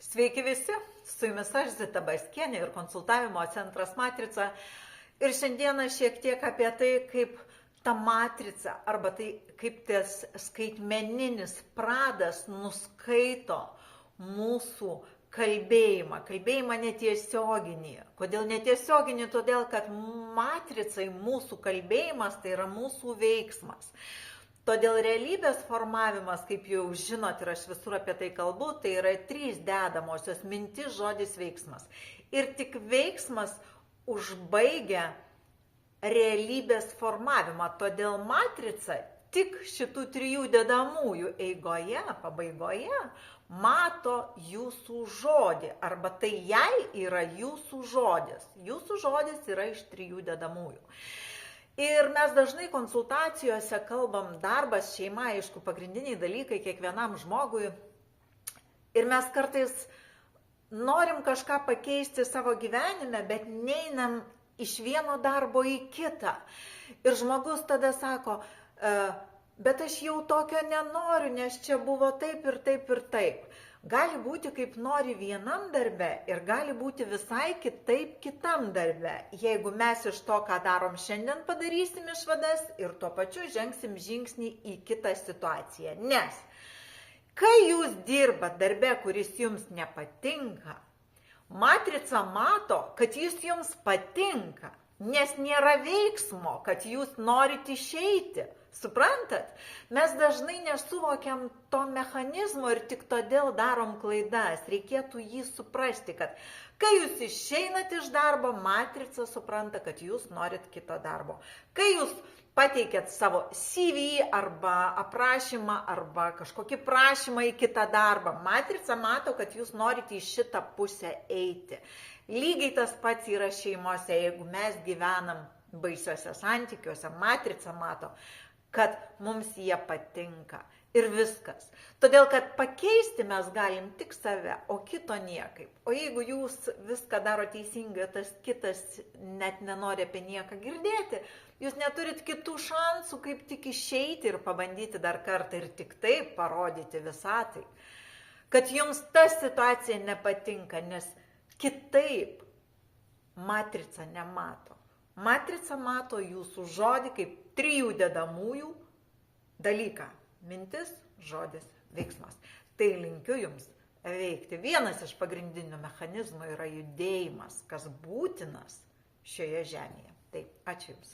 Sveiki visi, su jumis aš Zita Baskienė ir konsultavimo centras Matrica. Ir šiandieną šiek tiek apie tai, kaip ta matrica arba tai, kaip tas skaitmeninis pradas nuskaito mūsų kalbėjimą netiesioginį. Kodėl netiesioginį? Todėl, kad matricai mūsų kalbėjimas tai yra mūsų veiksmas. Todėl realybės formavimas, kaip jau žinot ir aš visur apie tai kalbu, tai yra 3 dedamosios: mintis, žodis, veiksmas. Ir tik veiksmas užbaigia realybės formavimą. Todėl matrica tik šitų 3 dedamųjų eigoje, pabaigoje mato jūsų žodį, arba tai jai yra jūsų žodis. Jūsų žodis yra iš 3 dedamųjų. Ir mes dažnai konsultacijose kalbam darbas, šeima, aišku, pagrindiniai dalykai kiekvienam žmogui. Ir mes kartais norim kažką pakeisti savo gyvenime, bet neinam iš vieno darbo į kitą. Ir žmogus tada sako, bet aš jau tokio nenoriu, nes čia buvo taip ir taip ir taip. Gali būti kaip nori vienam darbe ir gali būti visai kitaip kitam darbe, jeigu mes iš to, ką darom šiandien, padarysim išvadas ir tuo pačiu žengsim žingsnį į kitą situaciją. Nes kai jūs dirbat darbe, kuris jums nepatinka, matrica mato, kad jis jums patinka, nes nėra veiksmo, kad jūs norite išeiti. Suprantat? Mes dažnai nesuvokiam to mechanizmo ir tik todėl darom klaidas. Reikėtų jį suprasti, kad kai jūs išeinat iš darbo, matrica supranta, kad jūs norit kito darbo. Kai jūs pateikėt savo CV arba aprašymą arba kažkokį prašymą į kitą darbą, matrica mato, kad jūs norite į šitą pusę eiti. Lygiai tas pats yra šeimose, jeigu mes gyvenam baisiuose santykiuose, matrica mato, kad mums jie patinka ir viskas. Todėl, kad pakeisti mes galim tik save, o kito niekaip. O jeigu jūs viską daro teisingai, tas kitas net nenori apie nieką girdėti, jūs neturit kitų šansų, kaip tik išeiti ir pabandyti dar kartą ir tik taip parodyti visatai, kad jums ta situacija nepatinka, nes kitaip matrica nemato. Matrica mato jūsų žodį kaip 3 dedamųjų dalyką. Mintis, žodis, veiksmas. Tai linkiu jums veikti. Vienas iš pagrindinių mechanizmų yra judėjimas, kas būtinas šioje žemėje. Tai ačiū jums.